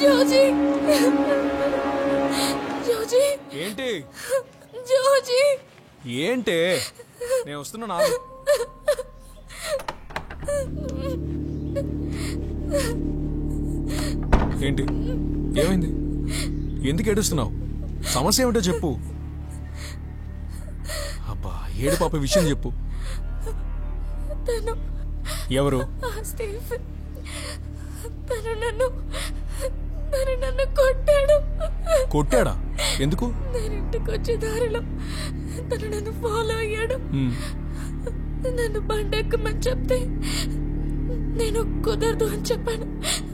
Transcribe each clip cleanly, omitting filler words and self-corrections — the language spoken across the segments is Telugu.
జోజీ జోజీ ఏంటి జోజీ ఏంటి నేను వస్తున్నా. ఏంటి ఏమైంది? ఎందుకు ఏడుస్తున్నావు? సమస్య ఏమిటో చెప్పు. అబ్బా ఏడు పాప విషయం చెప్పు. ఎవరు? నన్ను కొట్టాడు. కొట్టాడా? ఎందుకు? నేను ఇంటికి వచ్చే దారిలో తను నన్ను ఫాలో అయ్యాడు. నన్ను బండి ఎక్కమని చెప్తే నేను కుదరదు అని చెప్పాను.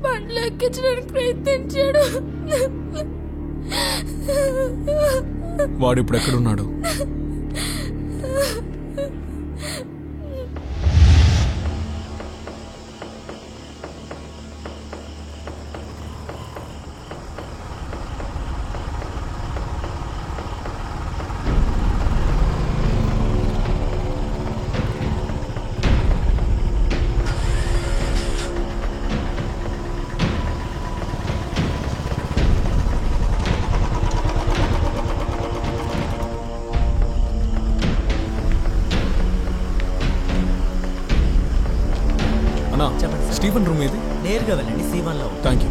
బండ్లో ఎక్కించడానికి ప్రయత్నించాడు. వాడు ఇప్పుడు ఎక్కడున్నాడు? స్టీఫెన్ రూమ్ ఏది? నేరుగా వెళ్ళండి, C1 లో. Thank you.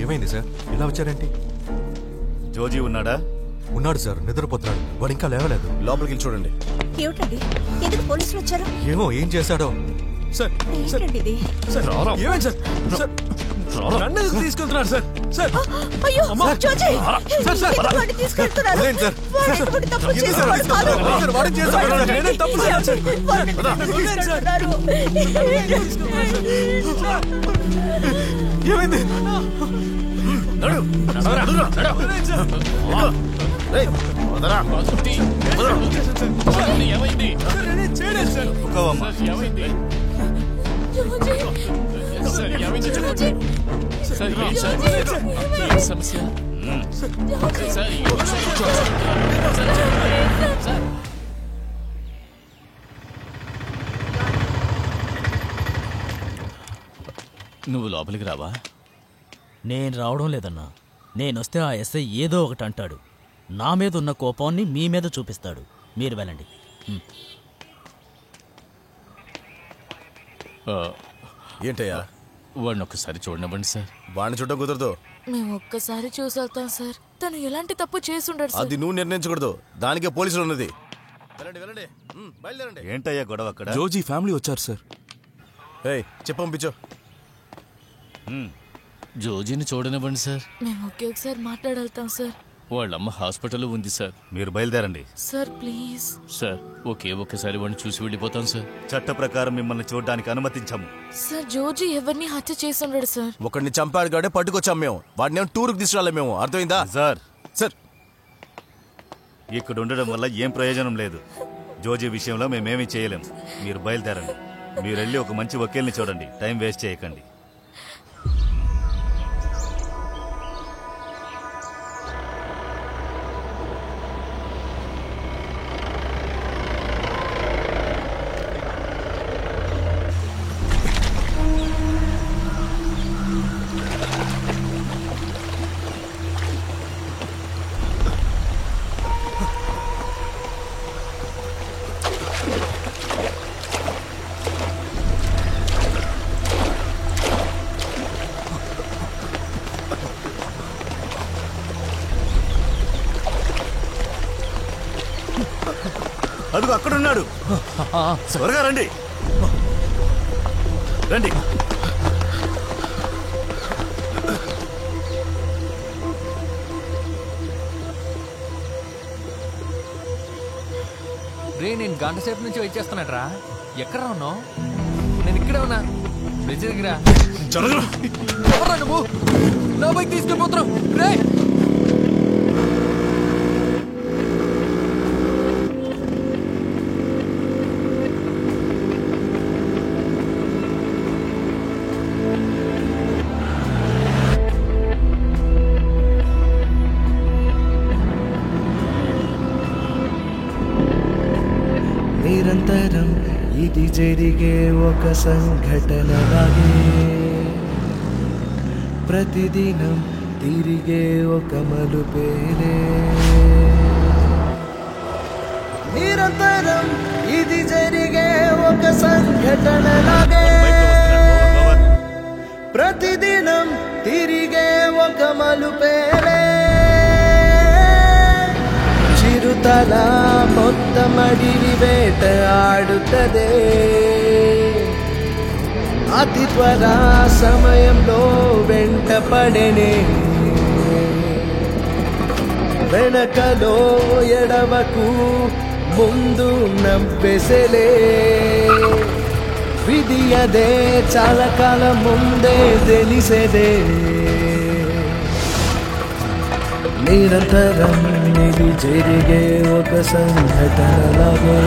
ఏమైంది సార్? ఇలా వచ్చారేంటి? జోజీ ఉన్నాడా? ఉన్నాడు సార్, నిద్రపోతున్నాడు. వాడు ఇంకా లేవలేదు. లోపలికి వెళ్ళి చూడండి. ఏమిటండి, ఎందుకు పోలీసులు వచ్చారు? ఏమో ఏం చేశాడో. సార్ ఏంటండి ఏమైంది సార్? సార్ నన్ను తీసుకెళ్తున్నారు సార్. సార్ అయ్యో జోజీ, వాడిని తీసుకెళ్తున్నారు. తప్పు చేశారు. నేనే తప్పు చేశాను. ఏమైంది? సమస్య నువ్వు లోపలికి రావా? నేను రావడం లేదన్నా. నేనొస్తే ఆ ఎస్ఐ ఏదో ఒకటి అంటాడు. నా మీద ఉన్న కోపాన్ని మీ మీద చూపిస్తాడు. మీరు వెళ్ళండి. ఏంటయ్యా? వాడిని ఒక్కసారి చూడనివ్వండి సార్. వాడిని చూడడం కుదరదు. మేము ఒక్కసారి చూసేళ్తాం సార్. తను ఎలాంటి తప్పు చేసుండడు. అది నువ్వు నిర్ణయించకూడదు, దానికే పోలీసులు ఉన్నది. వెళ్ళండి వెళ్ళండి, బయలుదేరండి. ఏంటయ్యా గొడవ అక్కడ? జోజీ ఫ్యామిలీ వచ్చారు సార్. చెప్పంపించు. జోజీని చూడనివ్వండి సార్. మేము ఒకసారి మాట్లాడేళ్తాం సార్. వాళ్ళమ్మ హాస్పిటల్లో ఉంది సార్. మీరు బయలుదేరండి సార్ ప్లీజ్. సార్ ఒక్కసారి వాడిని చూసి వెళ్ళిపోతాం సార్. చట్ట ప్రకారం మిమ్మల్ని చూడడానికి అనుమతించాము సార్. జోజీ ఎవరిని హత్య చేసుండడు సార్. ఒకడిని చంపాడు గాడే పట్టుకొచ్చాం మేము. వాడిని టూర్కి తీసుకురాలి మేము. అర్థమైందా సార్? సార్ ఇక్కడ ఉండడం వల్ల ఏం ప్రయోజనం లేదు. జోజీ విషయంలో మేమేమీ చేయలేం. మీరు బయలుదేరండి. మీరు వెళ్ళి ఒక మంచి వకీల్ని చూడండి. టైం వేస్ట్ చేయకండి. అదిగో అక్కడున్నాడు. త్వరగా రండి రండి. రే నేను గంట సేపు నుంచి వెయిట్ చేస్తున్నాడ్రా. ఎక్కడ ఉన్నావు? నేను ఇక్కడే ఉన్నా. బ్రిడ్జ్ దగ్గర. ఎవరా నువ్వు? నా బైక్ తీసుకెళ్ళిపోతున్నావు రే. నిరంతరం ఇది జరిగే ఒక సంఘటనలాగే, ప్రతిదినం తిరిగే ఒక మలుపేలే. నిరంతరం ఇది జరిగే ఒక సంఘటనలాగే, ప్రతిదినం తిరిగే ఒక మలుపేలే. చిరుతల మొత్తం అడివి వేట ఆడుతదే, అతి త్వర సమయంలో వెంట పడనే. వెనకలో ఎడవకు, ముందు నవ్వెసలే. విధి అదే చాలా కాలం ముందే తెలిసేదే. నిరంతరం ఇది జరిగే ఒక సంఘటనలాగే,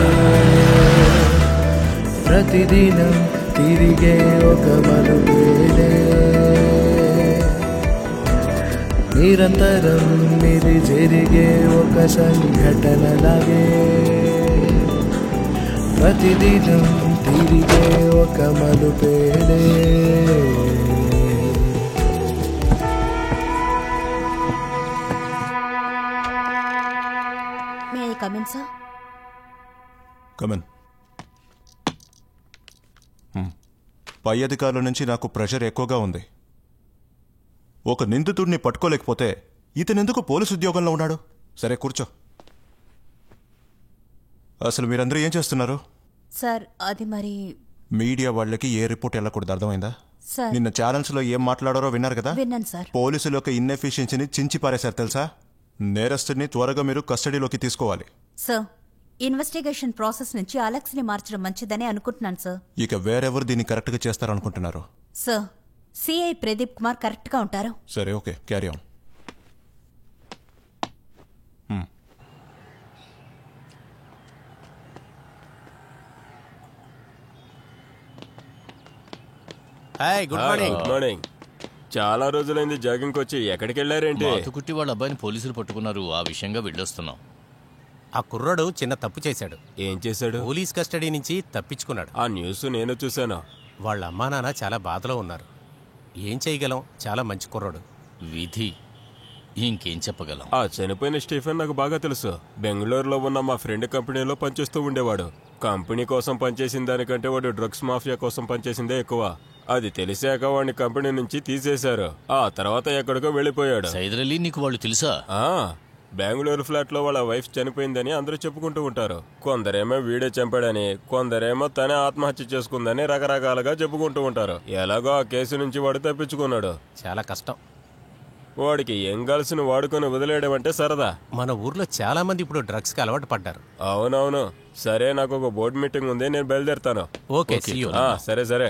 ప్రతిదినం తిరిగే ఒక మలుపేలే. నిరంతరం ఇది జరిగే ఒక సంఘటనలాగే, ప్రతిదినం తిరిగే ఒక మలుపేలే. Come in sir. కమన్. పై అధికారుల నుంచి నాకు ప్రెషర్ ఎక్కువగా ఉంది. ఒక నిందితుడిని పట్టుకోలేకపోతే ఇతనెందుకు పోలీసు ఉద్యోగంలో ఉన్నాడు? సరే కూర్చో. అసలు మీరందరూ ఏం చేస్తున్నారు? సార్ అది మరి మీడియా వాళ్ళకి ఏ రిపోర్ట్ వెళ్ళకూడదు, అర్థమైందా? సార్ నిన్న ఛానల్స్ లో ఏం మాట్లాడారో విన్నారు కదా? విన్నాను సార్. పోలీసుల యొక్క ఇన్ఎఫిషియన్సీని చించి పారేశారు తెలుసా? నేరస్తుడిని త్వరగా మీరు కస్టడీలోకి తీసుకోవాలి. సార్ ఇన్వెస్టిగేషన్ ప్రాసెస్ నుంచి అలెక్స్ ని మార్చడం మంచిదని అనుకుంటున్నాను సార్. ఇక వేరెవరు దీన్ని కరెక్ట్ గా చేస్తారనుకుంటున్నారు? Sir CI Pradeep Kumar correct గా ఉంటారు. సరే okay, carry on. Hi, good morning. Good morning. చాలా రోజులైంది జాగింగ్ వచ్చి. ఎక్కడికి వెళ్ళారేంటి? మాతుకుట్టి వాళ్ళ అబ్బాయిని పోలీసులు పట్టుకున్నారు, ఆ విషయంగా వెళ్ళొస్తున్నాం. ఆ కుర్రాడు చిన్న తప్పు చేశాడు. ఏం చేశాడు? పోలీస్ కస్టడీ నుంచి తప్పించుకున్నాడు. ఆ న్యూస్ నేను చూశాను. వాళ్ళ అమ్మా నాన్న చాలా బాధలో ఉన్నారు. ఏం చేయగలం? చాలా మంచి కుర్రాడు. విధి, ఇంకేం చెప్పగలం? ఆ చనిపోయిన స్టీఫెన్ నాకు బాగా తెలుసు. బెంగళూరులో ఉన్న మా ఫ్రెండ్ కంపెనీలో పనిచేస్తూ ఉండేవాడు. కంపెనీ కోసం పనిచేసిన దానికంటే వాడు డ్రగ్స్ మాఫియా కోసం పనిచేసిందే ఎక్కువ. అది తెలిసాక వాడిని కంపెనీ నుంచి తీసేశారు. ఆ తర్వాత ఎక్కడికో వెళ్ళిపోయాడు. సైదరలీ, నీకు వాళ్ళు తెలుసా? బెంగళూరు ఫ్లాట్ లో వాళ్ళ వైఫ్ చనిపోయిందని అందరూ చెప్పుకుంటూ ఉంటారు. కొందరేమో వీడే చంపాడని, కొందరేమో తనే ఆత్మహత్య చేసుకుందని రకరకాలుగా చెప్పుకుంటూ ఉంటారు. ఎలాగో ఆ కేసు నుంచి వాడు తప్పించుకున్నాడు. చాలా కష్టం. వాడికి ఏం కలిసిన వాడుకొని వదిలేయడం అంటే సరదా. మన ఊర్లో చాలా మంది ఇప్పుడు డ్రగ్స్ కి అలవాటు పడ్డారు. అవునవును. సరే, నాకు ఒక బోర్డు మీటింగ్ ఉంది, నేను బయలుదేరుతాను. ఓకే, సరే సరే.